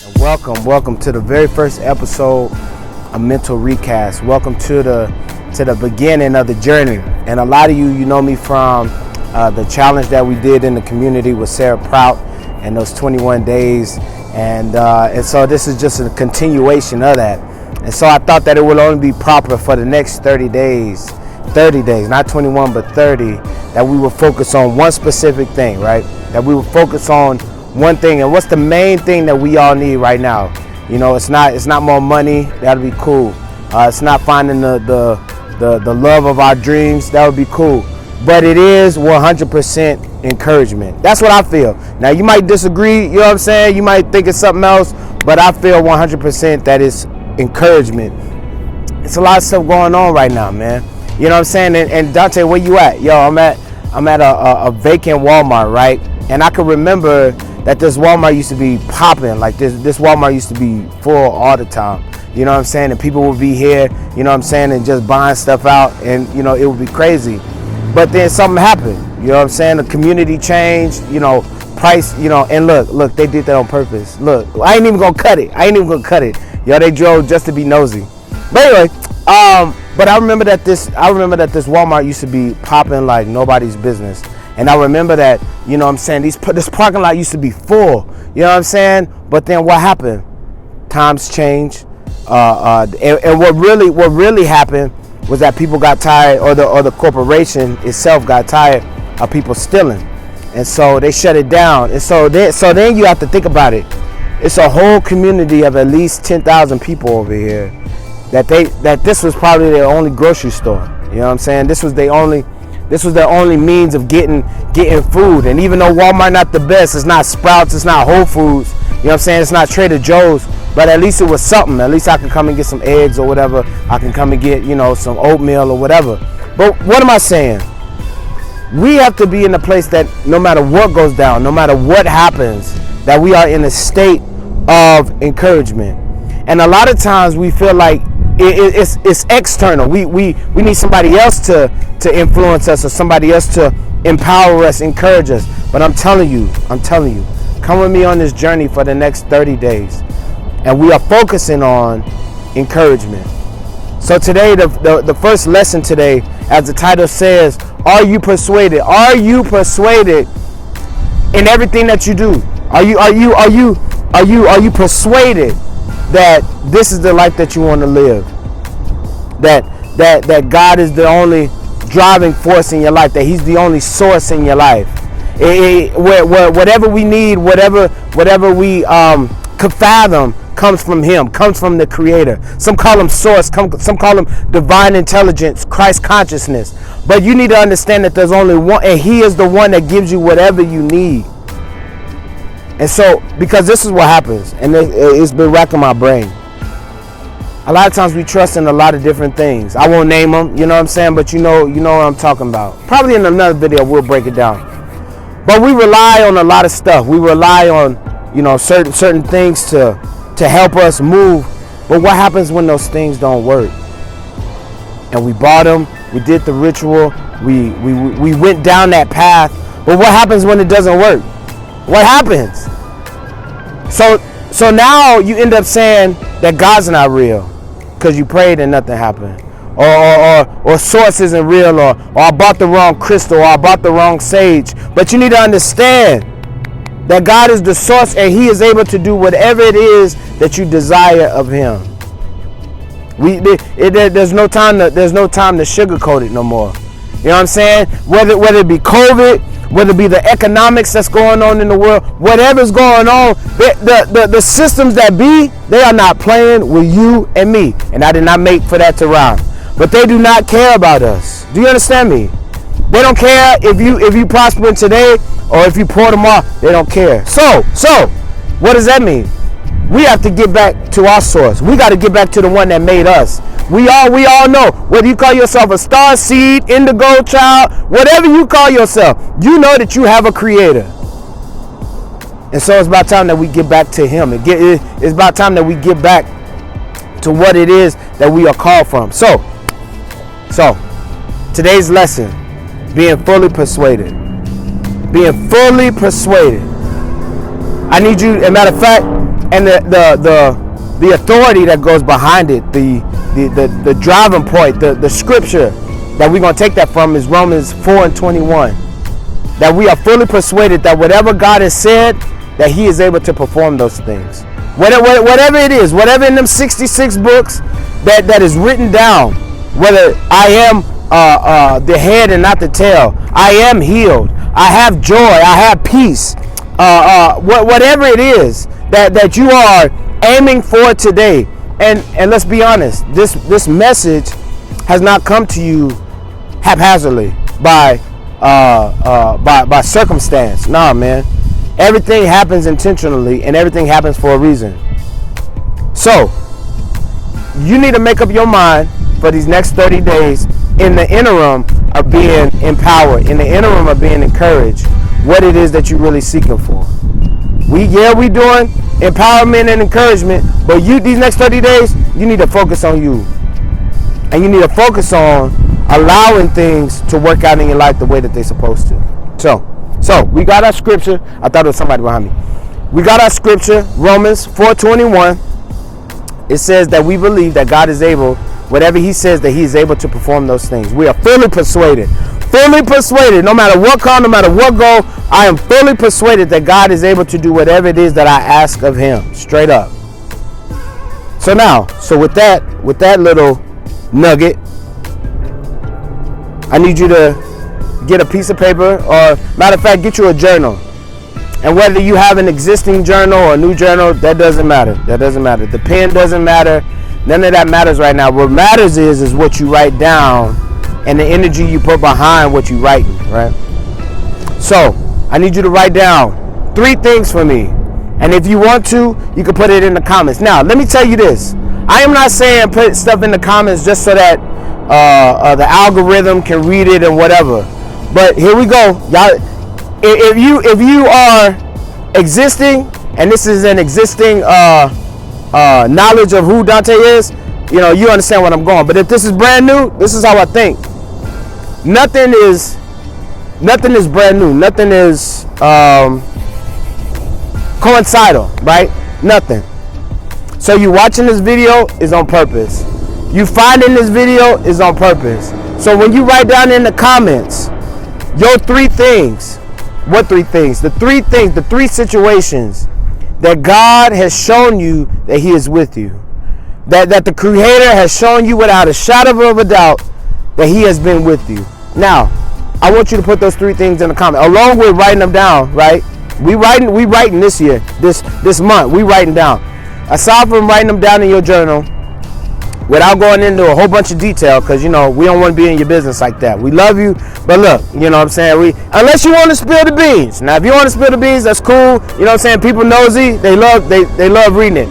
Welcome to the very first episode of Mental Recast. Welcome to the beginning of the journey. And a lot of you know me from the challenge that we did in the community with Sarah Prout and those 21 days. And so this is just a continuation of that. And so I thought that it would only be proper for the next 30 days, not 21, but 30, that we would focus on one specific thing, right? That we would focus on one thing. And what's the main thing that we all need right now? You know, it's not more money. That'll be cool. It's not finding the love of our dreams. That would be cool. But it is 100% encouragement. That's what I feel. Now, you might disagree. You know what I'm saying? You might think it's something else. But I feel 100% that it's encouragement. It's a lot of stuff going on right now, man. You know what I'm saying? And Dante, where you at? Yo, I'm at a vacant Walmart, right? And I can remember that this Walmart used to be popping. Like this Walmart used to be full all the time. You know what I'm saying? And people would be here, you know what I'm saying, and just buying stuff out, and you know, it would be crazy. But then something happened. You know what I'm saying? The community changed, you know, price, you know, and look, they did that on purpose. Look, I ain't even gonna cut it. Yo, they drove just to be nosy. But anyway, but I remember that this Walmart used to be popping like nobody's business. And I remember that, you know what I'm saying, this parking lot used to be full. You know what I'm saying? But then what happened? Times changed. And what really happened was that people got tired, or the corporation itself got tired of people stealing. And so they shut it down. And so then you have to think about it. It's a whole community of at least 10,000 people over here that this was probably their only grocery store. You know what I'm saying? This was their only means of getting food. And even though Walmart not the best, it's not Sprouts, it's not Whole Foods, you know what I'm saying, it's not Trader Joe's, but at least it was something. At least I can come and get some eggs or whatever. I can come and get, you know, some oatmeal or whatever. But what am I saying? We have to be in a place that no matter what goes down, no matter what happens, that we are in a state of encouragement. And a lot of times we feel like it's external. We need somebody else to influence us, or somebody else to empower us, encourage us. But I'm telling you, come with me on this journey for the next 30 days. And we are focusing on encouragement. So today, the first lesson today, as the title says, are you persuaded? Are you persuaded in everything that you do? Are you persuaded that this is the life that you want to live? That God is the only driving force in your life, that He's the only source in your life. Whatever we need, whatever we could fathom, comes from Him, comes from the Creator. Some call Him source, some call Him divine intelligence, Christ consciousness. But you need to understand that there's only one, and He is the one that gives you whatever you need. And so, because this is what happens, and it's been racking my brain. A lot of times we trust in a lot of different things. I won't name them, you know what I'm saying, but you know what I'm talking about. Probably in another video we'll break it down. But we rely on a lot of stuff. We rely on, you know, certain things to help us move. But what happens when those things don't work? And we bought them, we did the ritual, we went down that path. But what happens when it doesn't work? What happens? So now you end up saying that God's not real because you prayed and nothing happened, or source isn't real, or I bought the wrong crystal, or I bought the wrong sage. But you need to understand that God is the source, and He is able to do whatever it is that you desire of Him. There's no time to sugarcoat it no more. You know what I'm saying? Whether it be COVID, whether it be the economics that's going on in the world, whatever's going on, the systems that be, they are not playing with you and me. And I did not make for that to rhyme. But they do not care about us. Do you understand me? They don't care if you prosper today or if you poor tomorrow. They don't care. So what does that mean? We have to get back to our source. We got to get back to the one that made us. We all know, whether you call yourself a star seed, indigo child, whatever you call yourself, you know that you have a creator. And so it's about time that we get back to Him. It's about time that we get back to what it is that we are called from. So today's lesson, being fully persuaded. Being fully persuaded. I need you, as a matter of fact, And the authority that goes behind it, the driving point, the scripture that we're going to take that from is Romans 4:21. That we are fully persuaded that whatever God has said, that he is able to perform those things. Whatever it is, whatever in them 66 books that is written down, whether I am the head and not the tail, I am healed, I have joy, I have peace, whatever it is that you are aiming for today. And let's be honest, this message has not come to you haphazardly by circumstance. Nah, man. Everything happens intentionally, and everything happens for a reason. So you need to make up your mind for these next 30 days in the interim of being empowered, in the interim of being encouraged, what it is that you're really seeking for. We doing empowerment and encouragement, but these next 30 days, you need to focus on you. And you need to focus on allowing things to work out in your life the way that they're supposed to. So we got our scripture. I thought it was somebody behind me. We got our scripture, Romans 4:21. It says that we believe that God is able, whatever he says, that he is able to perform those things. We are fully persuaded. Fully persuaded. No matter what come, no matter what go, I am fully persuaded that God is able to do whatever it is that I ask of him. Straight up. So with that little nugget, I need you to get a piece of paper, or matter of fact, get you a journal. And whether you have an existing journal or a new journal, that doesn't matter. The pen doesn't matter. None of that matters right now. What matters is what you write down and the energy you put behind what you writing, right? So I need you to write down 3 things for me. And if you want to, you can put it in the comments. Now, let me tell you this. I am not saying put stuff in the comments just so that the algorithm can read it and whatever. But here we go, y'all. If you are existing, and this is an existing knowledge of who Dante is, you understand what I'm going. But if this is brand new, this is how I think. Nothing is brand new. Nothing is coincidental, right? Nothing. So you watching this video is on purpose. You finding this video is on purpose. So when you write down in the comments your 3 things, what 3 things? The 3 situations that God has shown you that he is with you. That the Creator has shown you without a shadow of a doubt that he has been with you. Now, I want you to put those 3 things in the comment, along with writing them down, right? We writing this year, this month, we writing down. Aside from writing them down in your journal, without going into a whole bunch of detail, because we don't want to be in your business like that. We love you, but look, what I'm saying, unless you want to spill the beans. Now, if you want to spill the beans, that's cool. What I'm saying, people nosy, they love reading it.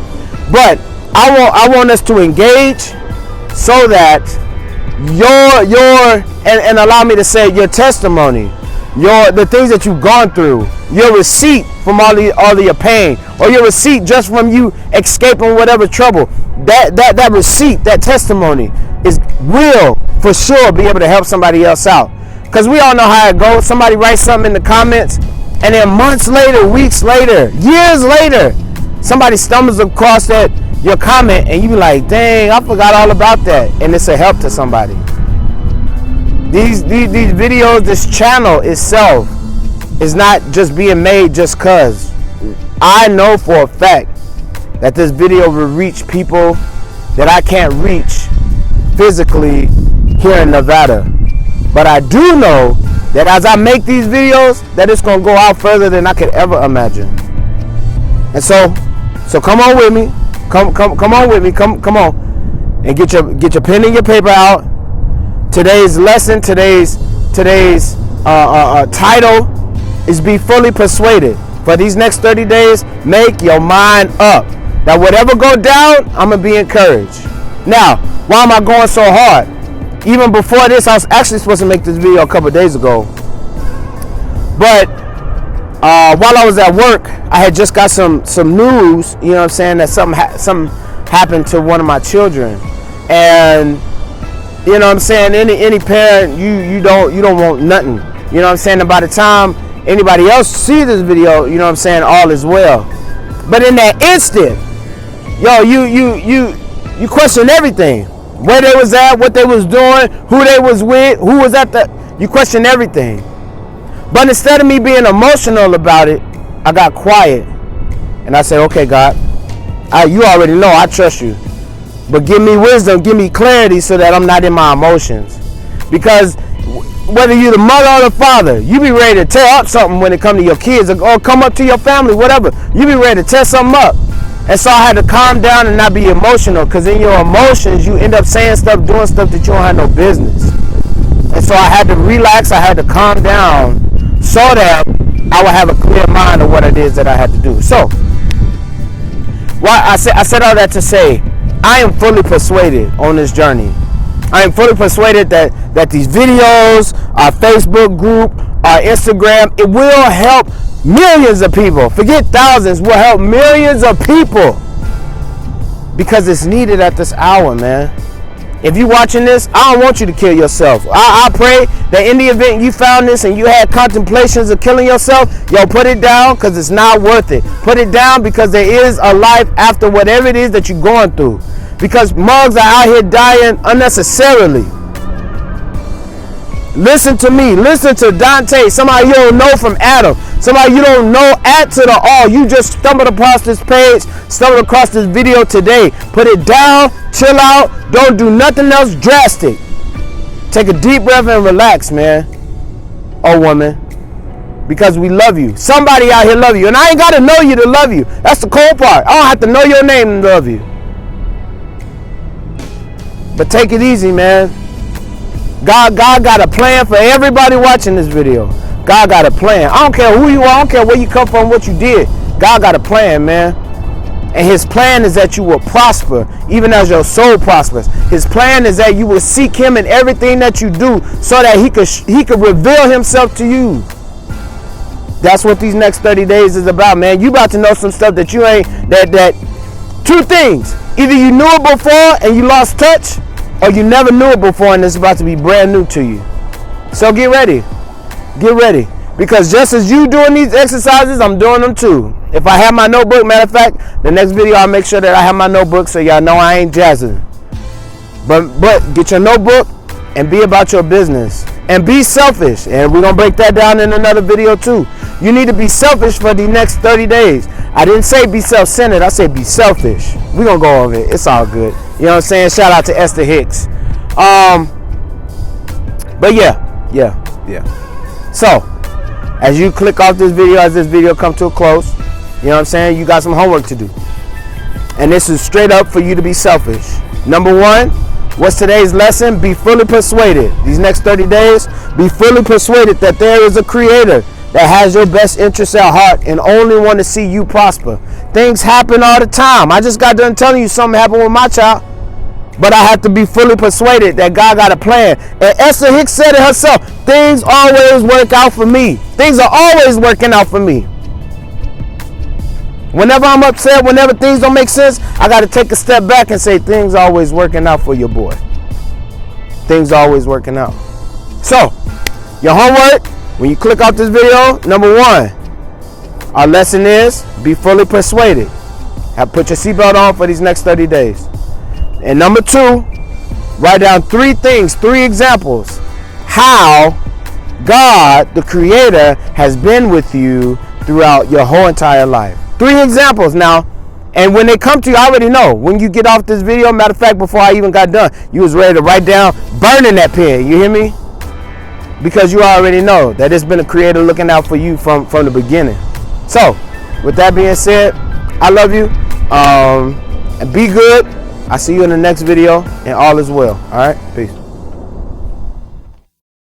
But I want us to engage so that your and allow me to say, your testimony, the things that you've gone through, your receipt from all of your pain, or your receipt just from you escaping whatever trouble, that receipt, that testimony will for sure be able to help somebody else out. Because we all know how it goes. Somebody writes something in the comments, and then months later, weeks later, years later, somebody stumbles across your comment, and you be like, dang, I forgot all about that. And it's a help to somebody. These videos, this channel itself is not just being made just cause. I know for a fact that this video will reach people that I can't reach physically here in Nevada. But I do know that as I make these videos, that it's gonna go out further than I could ever imagine. And so come on with me. Come on with me. Come on. And get your pen and your paper out. Today's lesson, today's title is Be Fully Persuaded. For these next 30 days, make your mind up that whatever go down, I'm going to be encouraged. Now, why am I going so hard? Even before this, I was actually supposed to make this video a couple of days ago. But while I was at work, I had just got some news, that something happened to one of my children. And any parent, you don't want nothing. And by the time anybody else see this video, all is well. But in that instant, yo, you question everything. Where they was at, what they was doing, who they was with, who was at the, you question everything. But instead of me being emotional about it, I got quiet. And I said, okay, God, you already know I trust you. But give me wisdom, give me clarity so that I'm not in my emotions. Because whether you're the mother or the father, you be ready to tear up something when it comes to your kids or come up to your family, whatever. You be ready to tear something up. And so I had to calm down and not be emotional, because in your emotions, you end up saying stuff, doing stuff that you don't have no business. And so I had to relax, I had to calm down so that I would have a clear mind of what it is that I had to do. So, I said all that to say, I am fully persuaded on this journey. I am fully persuaded that these videos, our Facebook group, our Instagram, it will help millions of people. Forget thousands, will help millions of people. Because it's needed at this hour, man. If you're watching this, I don't want you to kill yourself. I pray that in the event you found this and you had contemplations of killing yourself, yo, put it down, because it's not worth it. Put it down, because there is a life after whatever it is that you're going through. Because mugs are out here dying unnecessarily. Listen to me. Listen to Dante. Somebody you don't know from Adam. Somebody you don't know add to the all. You just stumbled across this page, stumbled across this video today. Put it down, chill out, don't do nothing else drastic. Take a deep breath and relax, man. Oh, woman. Because we love you. Somebody out here love you. And I ain't got to know you to love you. That's the cool part. I don't have to know your name to love you. But take it easy, man. God got a plan for everybody watching this video. God got a plan. I don't care who you are. I don't care where you come from, what you did. God got a plan, man. And his plan is that you will prosper, even as your soul prospers. His plan is that you will seek him in everything that you do, so that he could reveal himself to you. That's what these next 30 days is about, man. You about to know some stuff that you ain't, that two things. Either you knew it before and you lost touch, or you never knew it before and it's about to be brand new to you. So get ready. Get ready. Because just as you doing these exercises, I'm doing them too. If I have my notebook, matter of fact, the next video I'll make sure that I have my notebook so y'all know I ain't jazzing. But get your notebook and be about your business. And be selfish. And we're going to break that down in another video too. You need to be selfish for the next 30 days. I didn't say be self-centered. I said be selfish. We're going to go over it. It's all good. You know what I'm saying? Shout out to Esther Hicks. But yeah. So, as you click off this video, as this video comes to a close, you know what I'm saying? You got some homework to do. And this is straight up for you to be selfish. Number one, what's today's lesson? Be fully persuaded. These next 30 days, be fully persuaded that there is a creator that has your best interests at heart and only want to see you prosper. Things happen all the time. I just got done telling you something happened with my child. But I have to be fully persuaded that God got a plan. And Esther Hicks said it herself. Things always work out for me. Things are always working out for me. Whenever I'm upset, whenever things don't make sense, I got to take a step back and say, things are always working out for your boy. Things are always working out. So, your homework, when you click off this video, number one, our lesson is be fully persuaded. Put your seatbelt on for these next 30 days. And number two, write down 3 things, 3 examples, how God, the Creator, has been with you throughout your whole entire life. 3 examples now. And when they come to you, I already know. When you get off this video, matter of fact, before I even got done, you was ready to write down, burning that pen. You hear me? Because you already know that it's been a Creator looking out for you from the beginning. So, with that being said, I love you. And be good. I'll see you in the next video, and all is well. All right? Peace.